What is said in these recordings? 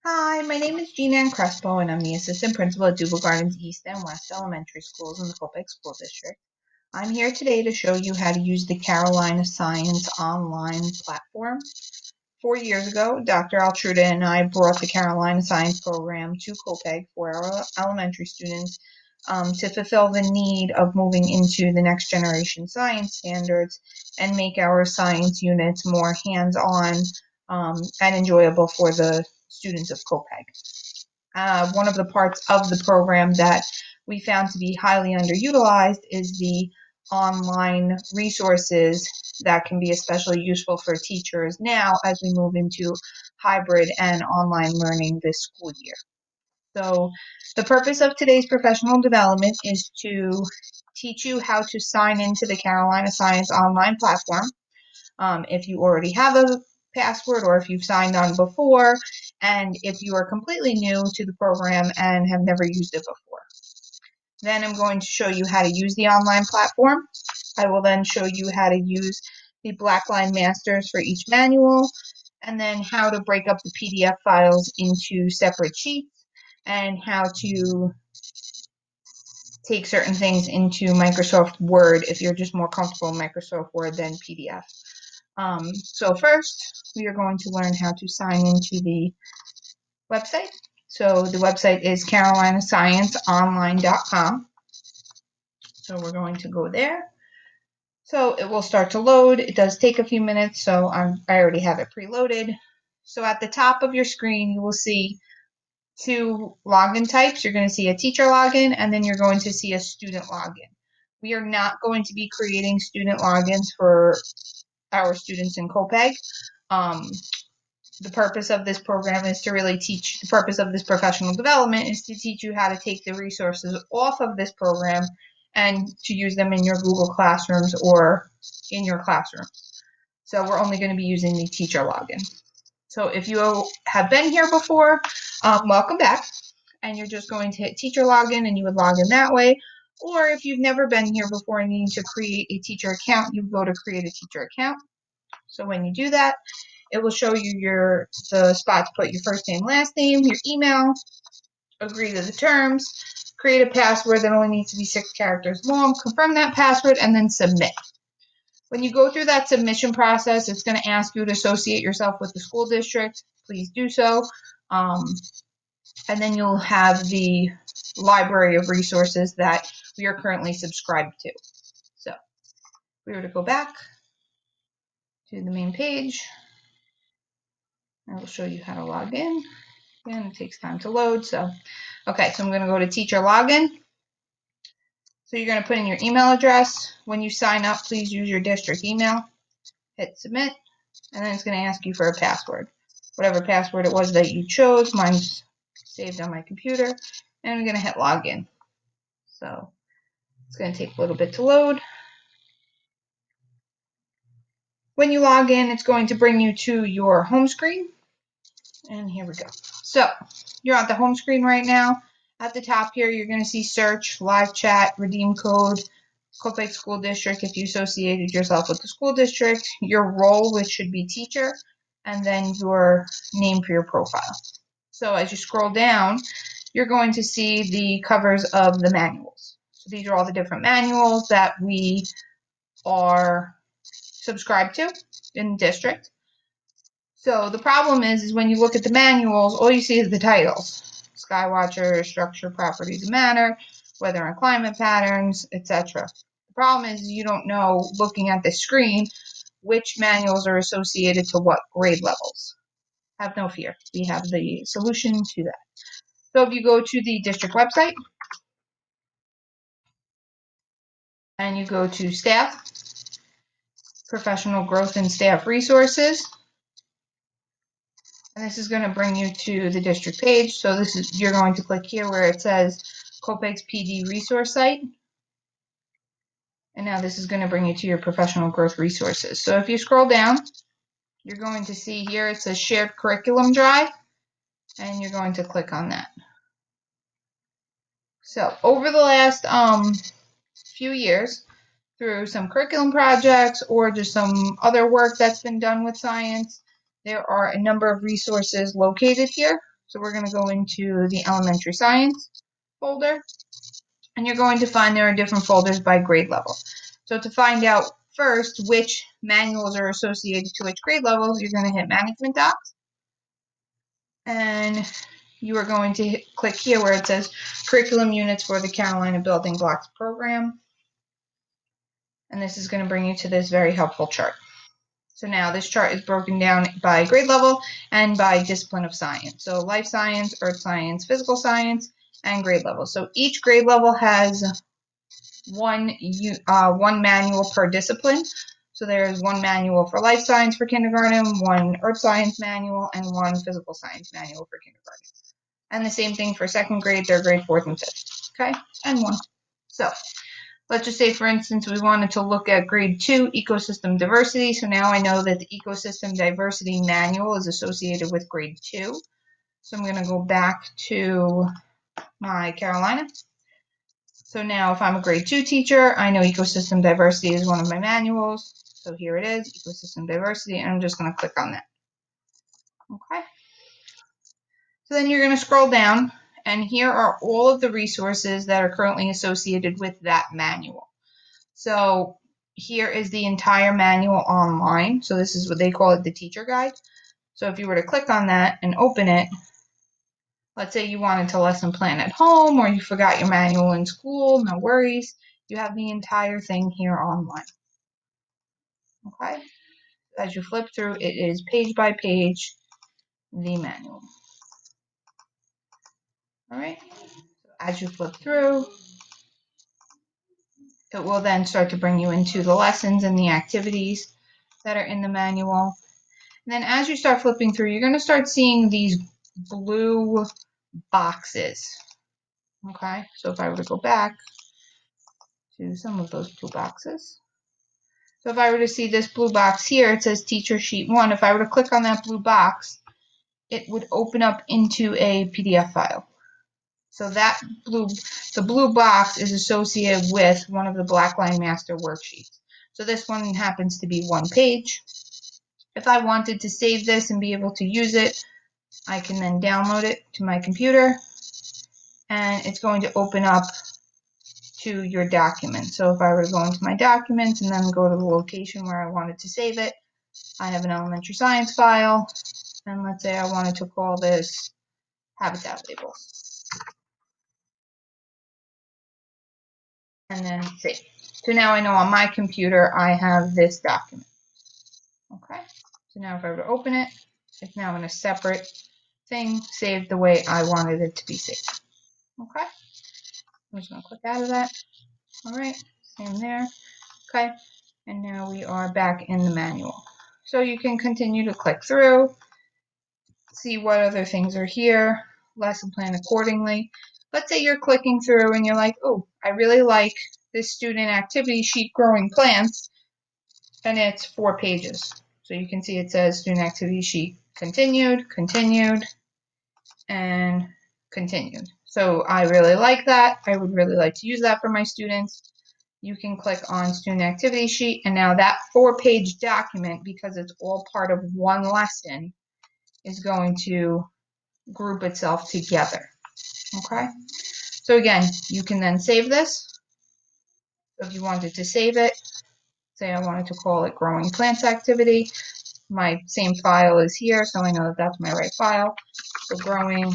Hi, my name is Gina Ann Crespo, and I'm the assistant principal at Duval Gardens East and West Elementary Schools in the Copiague School District. I'm here today to show you how to use the Carolina Science online platform. 4 years ago, Dr. Altruda and I brought the Carolina Science program to Copiague for our elementary students to fulfill the need of moving into the next generation science standards and make our science units more hands-on and enjoyable for the students of Copiague. One of the parts of the program that we found to be highly underutilized is the online resources that can be especially useful for teachers now as we move into hybrid and online learning this school year. So the purpose of today's professional development is to teach you how to sign into the Carolina Science online platform. If you already have a password or if you've signed on before, and if you are completely new to the program and have never used it before. Then I'm going to show you how to use the online platform. I will then show you how to use the Blackline masters for each manual, and then how to break up the PDF files into separate sheets, and how to take certain things into Microsoft Word if you're just more comfortable in Microsoft Word than PDF. So first, we are going to learn how to sign into the website. So the website is carolinascienceonline.com. So we're going to go there. So it will start to load. It does take a few minutes, so I already have it preloaded. So at the top of your screen, you will see two login types. You're going to see a teacher login, and then you're going to see a student login. We are not going to be creating student logins for our students in Copiague. The purpose of this program is to really teach, the purpose of this professional development is to teach you how to take the resources off of this program and to use them in your Google Classrooms or in your classroom. So we're only going to be using the teacher login. So if you have been here before, welcome back. And you're just going to hit teacher login and you would log in that way. Or if you've never been here before and need to create a teacher account, you go to create a teacher account. So when you do that, it will show you the spot to put your first name, last name, your email, agree to the terms, create a password that only needs to be 6 characters long, confirm that password, and then submit. When you go through that submission process, it's going to ask you to associate yourself with the school district. Please do so. And then you'll have the library of resources that we are currently subscribed to. So if we were to go back to the main page, I will show you how to log in. And it takes time to load. So I'm going to go to teacher login. So you're going to put in your email address. When you sign up, please use your district email. Hit submit, and then it's going to ask you for a password. Whatever password it was that you chose, mine's saved on my computer, and I'm going to hit login. So it's going to take a little bit to load. When you log in, it's going to bring you to your home screen. And here we go. So you're on the home screen right now. At the top here, you're going to see search, live chat, redeem code, Copiague School District if you associated yourself with the school district, your role, which should be teacher, and then your name for your profile. So as you scroll down, you're going to see the covers of the manuals. So these are all the different manuals that we are subscribed to in the district. So the problem is when you look at the manuals, all you see is the titles. Skywatcher, Structure, Properties of Matter, Weather and Climate Patterns, etc. The problem is you don't know, looking at the screen, which manuals are associated to what grade levels. Have no fear. We have the solution to that. So if you go to the district website and you go to Staff, Professional Growth and Staff Resources, and this is going to bring you to the district page. So you're going to click here where it says Copiague's PD resource site. And now this is going to bring you to your professional growth resources. So if you scroll down, you're going to see here it says shared curriculum drive, and you're going to click on that. So over the last few years, through some curriculum projects or just some other work that's been done with science, there are a number of resources located here. So we're going to go into the elementary science folder, and you're going to find there are different folders by grade level. So to find out first which manuals are associated to which grade level, you're going to hit Management Docs, and you are going to click here where it says Curriculum Units for the Carolina Building Blocks Program, and this is going to bring you to this very helpful chart. So now this chart is broken down by grade level and by discipline of science. So life science, earth science, physical science, and grade level. So each grade level has one manual per discipline. So there's one manual for life science for kindergarten, one earth science manual, and one physical science manual for kindergarten. And the same thing for second grade, third grade, fourth, and fifth. Okay, and one. So let's just say, for instance, we wanted to look at grade 2, ecosystem diversity. So now I know that the ecosystem diversity manual is associated with grade 2. So I'm going to go back to my Carolina. So now if I'm a grade 2 teacher, I know ecosystem diversity is one of my manuals. So here it is, ecosystem diversity, and I'm just going to click on that. Okay. So then you're going to scroll down, and here are all of the resources that are currently associated with that manual. So here is the entire manual online. So this is what they call it, the teacher guide. So if you were to click on that and open it, let's say you wanted to lesson plan at home or you forgot your manual in school, no worries. You have the entire thing here online. Okay. As you flip through, it is page by page, the manual. All right. So as you flip through, it will then start to bring you into the lessons and the activities that are in the manual. And then as you start flipping through, you're going to start seeing these blue boxes. Okay, so if I were to go back to some of those blue boxes. So if I were to see this blue box here, it says Teacher Sheet 1. If I were to click on that blue box, it would open up into a PDF file. So that the blue box is associated with one of the Blackline Master worksheets. So this one happens to be one page. If I wanted to save this and be able to use it, I can then download it to my computer, and it's going to open up to your document. So if I were to go into my documents and then go to the location where I wanted to save it, I have an elementary science file, and let's say I wanted to call this habitat labels. And then save. So now I know on my computer I have this document. Okay, so now if I were to open it, it's now in a separate thing, saved the way I wanted it to be saved. Okay, I'm just going to click out of that. All right, same there. Okay, and now we are back in the manual. So you can continue to click through, see what other things are here, lesson plan accordingly. Let's say you're clicking through and you're like, oh, I really like this student activity sheet, growing plants, and it's 4 pages. So you can see it says student activity sheet continued, continued, and continued. So I really like that. I would really like to use that for my students. You can click on student activity sheet, and now that 4-page document, because it's all part of one lesson, is going to group itself together. Okay, so again, you can then save this. If you wanted to save it, say I wanted to call it growing plants activity, my same file is here, so I know that that's my right file. So growing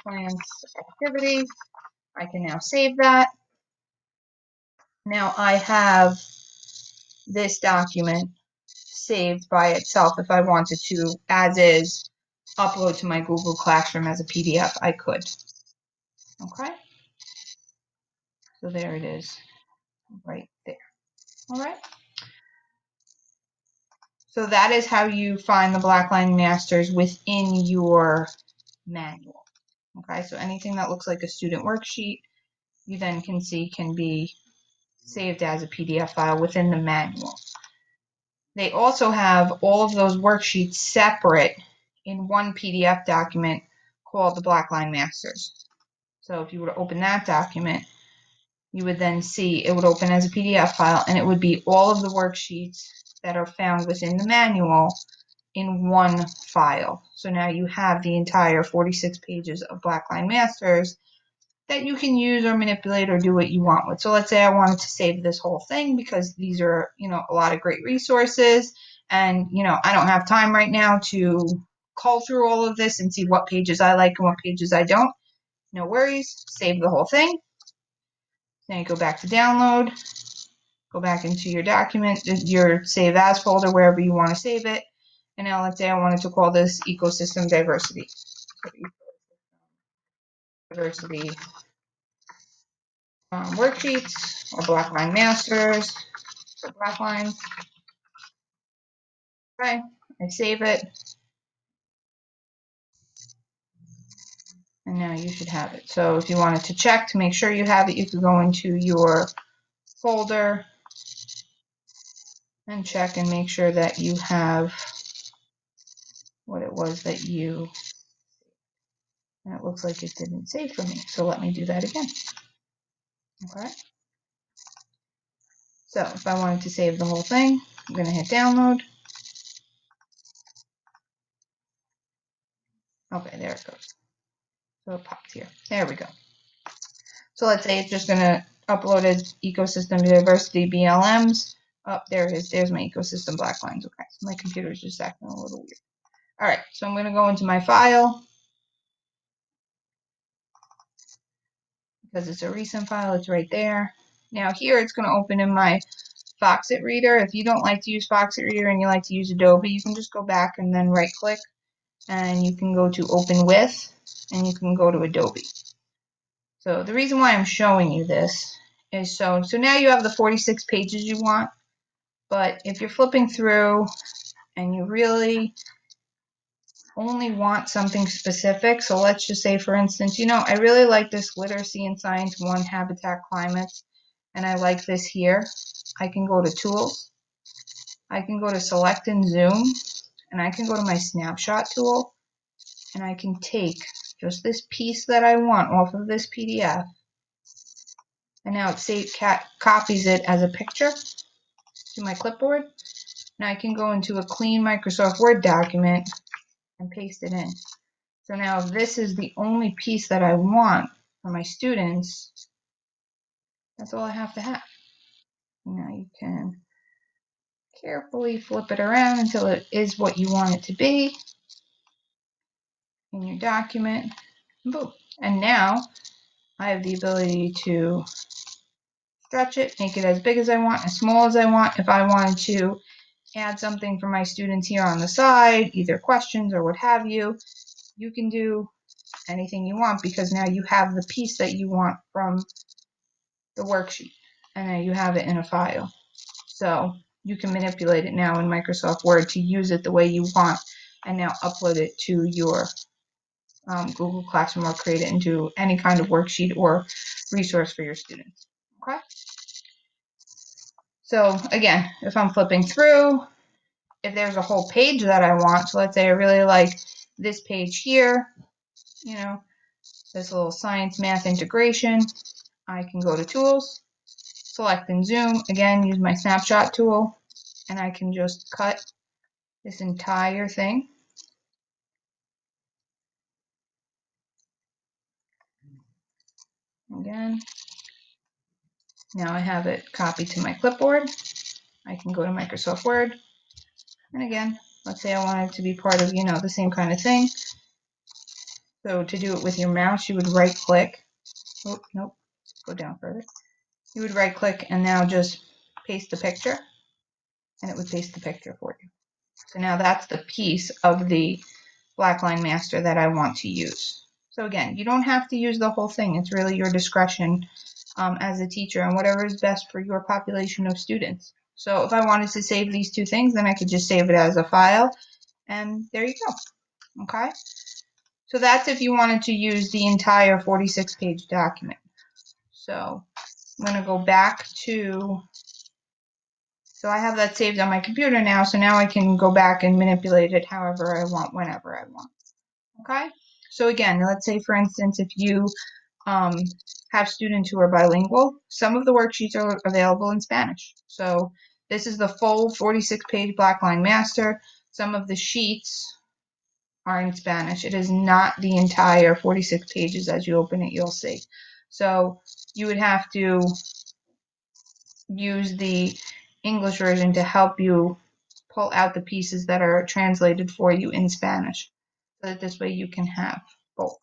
plants activity, I can now save that. Now I have this document saved by itself. If I wanted to, as is, upload to my Google Classroom as a PDF, I could. Okay, so there it is right there. All right, so that is how you find the Blackline Masters within your manual. Okay, so anything that looks like a student worksheet, you then can see can be saved as a PDF file within the manual. They also have all of those worksheets separate in one PDF document called the Blackline Masters. So if you were to open that document, you would then see it would open as a PDF file, and it would be all of the worksheets that are found within the manual in one file. So now you have the entire 46 pages of Blackline Masters that you can use or manipulate or do what you want with. So let's say I wanted to save this whole thing because these are, a lot of great resources, and, I don't have time right now to cull through all of this and see what pages I like and what pages I don't. No worries, save the whole thing. Then you go back to download, go back into your document, your save as folder, wherever you want to save it. And now let's say I wanted to call this ecosystem diversity. Diversity worksheets or Blackline Masters for Blackline. Okay, I save it. And now you should have it. So if you wanted to check to make sure you have it, you could go into your folder and check and make sure that you have what it was that you, and it looks like it didn't save for me. So let me do that again. Okay. So if I wanted to save the whole thing, I'm going to hit download. Okay, there it goes. So it popped here. There we go. So let's say it's just going to upload as ecosystem diversity BLMs. Oh, there it is. There's my ecosystem Blacklines. Okay, so my computer is just acting a little weird. All right, so I'm going to go into my file because it's a recent file. It's right there. Now here it's going to open in my Foxit Reader. If you don't like to use Foxit Reader and you like to use Adobe, you can just go back and then right click and you can go to Open With and you can go to Adobe. So the reason why I'm showing you this is so now you have the 46 pages you want, but if you're flipping through and you really only want something specific, so let's just say, for instance, I really like this Literacy and Science 1 Habitat Climates, and I like this here. I can go to Tools, I can go to Select and Zoom, and I can go to my Snapshot tool, and I can take just this piece that I want off of this PDF, and now it copies it as a picture to my clipboard. Now I can go into a clean Microsoft Word document and paste it in. So now if this is the only piece that I want for my students, that's all I have to have. Now you can carefully flip it around until it is what you want it to be in your document. Boom. And now I have the ability to stretch it, make it as big as I want, as small as I want. If I wanted to add something for my students here on the side, either questions or what have you, you can do anything you want because now you have the piece that you want from the worksheet and then you have it in a file. So you can manipulate it now in Microsoft Word to use it the way you want and now upload it to your Google Classroom or create it into any kind of worksheet or resource for your students. Okay. So again, if I'm flipping through, if there's a whole page that I want, so let's say I really like this page here, this little science math integration, I can go to Tools, select and zoom, again, use my snapshot tool, and I can just cut this entire thing. Again, now I have it copied to my clipboard. I can go to Microsoft Word, and again, let's say I want it to be part of, the same kind of thing. So to do it with your mouse, you would right click. Oh, nope, go down further. You would right click and now just paste the picture, and it would paste the picture for you. So now that's the piece of the Blackline Master that I want to use. So again, you don't have to use the whole thing. It's really your discretion as a teacher and whatever is best for your population of students. So if I wanted to save these two things, then I could just save it as a file, and there you go. Okay. So that's if you wanted to use the entire 46-page document. So I'm going to go back to, so I have that saved on my computer now, so now I can go back and manipulate it however I want, whenever I want. Okay? So again, let's say, for instance, if you have students who are bilingual, some of the worksheets are available in Spanish. So this is the full 46-page Blackline Master. some of the sheets are in Spanish. It is not the entire 46 pages. As you open it, you'll see. So you would have to use the English version to help you pull out the pieces that are translated for you in Spanish, so that this way you can have both.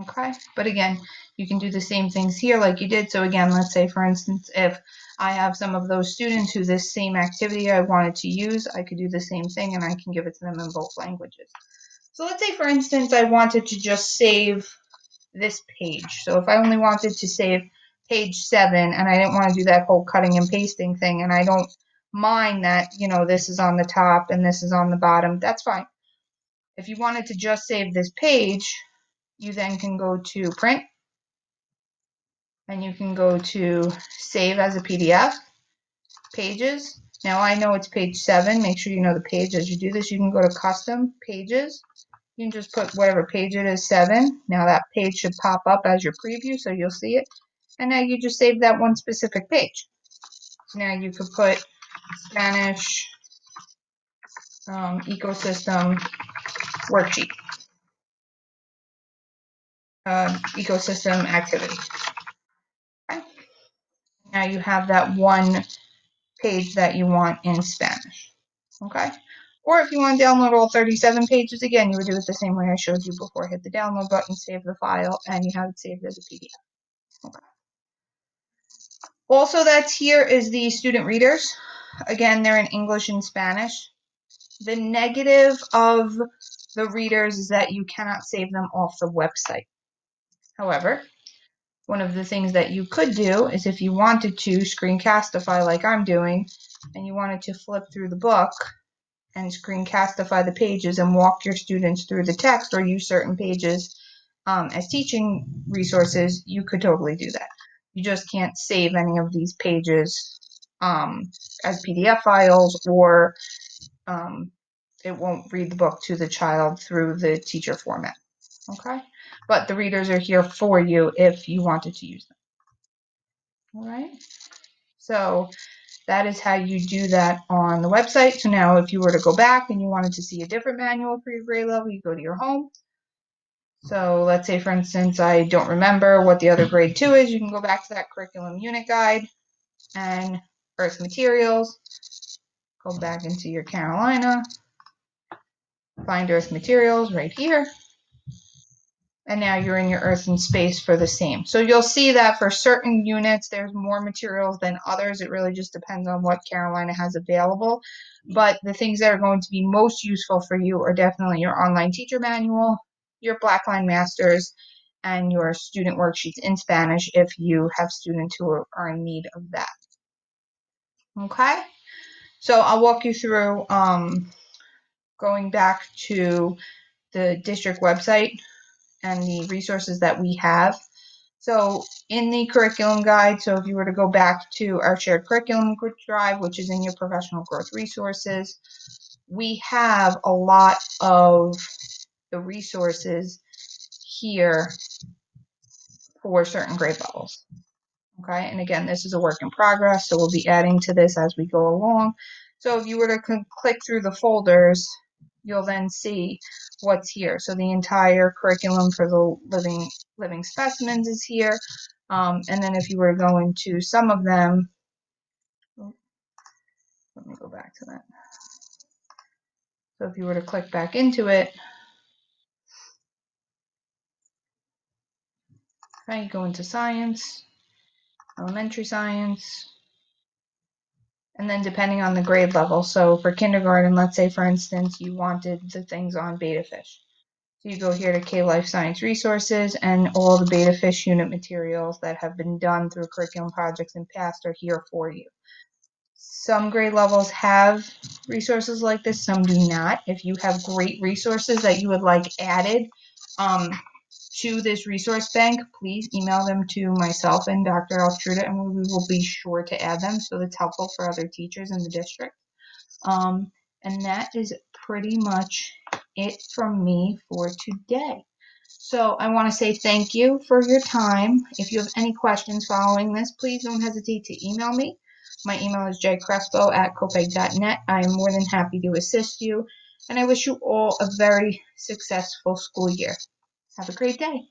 Okay, but again, you can do the same things here like you did. So again, let's say for instance, if I have some of those students who this same activity I wanted to use, I could do the same thing and I can give it to them in both languages. So let's say for instance, I wanted to just save this page. So if I only wanted to save page 7 and I didn't want to do that whole cutting and pasting thing, and I don't mind that, you know, this is on the top and this is on the bottom, that's fine. If you wanted to just save this page, you then can go to print and you can go to save as a PDF, pages. Now I know it's page 7. Make sure you know the page as you do this. You can go to custom pages. You can just put whatever page it is, 7. Now that page should pop up as your preview, so you'll see it. And now you just save that one specific page. Now you could put Spanish ecosystem worksheet, ecosystem activity. Okay. Now you have that one page that you want in Spanish. Okay. Or if you want to download all 37 pages, again, you would do it the same way I showed you before. Hit the download button, save the file, and you have it saved as a PDF. Okay. Also that's here is the student readers. Again, they're in English and Spanish. The negative of the readers is that you cannot save them off the website. However, one of the things that you could do is if you wanted to screencastify like I'm doing, and you wanted to flip through the book and screencastify the pages and walk your students through the text or use certain pages as teaching resources, you could totally do that. You just can't save any of these pages as PDF files, or it won't read the book to the child through the teacher format. Okay, but the readers are here for you if you wanted to use them. All right, so that is how you do that on the website. So now if you were to go back and you wanted to see a different manual for your grade level, you go to your home. So let's say, for instance, I don't remember what the other grade 2 is. You can go back to that curriculum unit guide and earth materials. Go back into your Carolina, find earth materials right here. And now you're in your earth and space for the same. So you'll see that for certain units, there's more materials than others. It really just depends on what Carolina has available. But the things that are going to be most useful for you are definitely your online teacher manual, your Blackline Masters, and your student worksheets in Spanish if you have students who are in need of that. Okay? So I'll walk you through going back to the district website and the resources that we have. So in the curriculum guide, so if you were to go back to our shared curriculum drive, which is in your professional growth resources, we have a lot of the resources here for certain grade levels. Okay, and again, this is a work in progress, so we'll be adding to this as we go along. So if you were to click through the folders, you'll then see what's here. So the entire curriculum for the living specimens is here. And then if you were to go into some of them, let me go back to that. So if you were to click back into it, okay, you go into science, elementary science, and then depending on the grade level. So for kindergarten, let's say for instance, you wanted the things on betta fish. So you go here to K-Life Science Resources, and all the betta fish unit materials that have been done through curriculum projects in past are here for you. Some grade levels have resources like this, some do not. If you have great resources that you would like added to this resource bank, please email them to myself and Dr. Altruda, and we will be sure to add them so that's helpful for other teachers in the district. And that is pretty much it from me for today. So I want to say thank you for your time. If you have any questions following this, please don't hesitate to email me. My email is jcrespo@copeg.net. I am more than happy to assist you, and I wish you all a very successful school year. Have a great day.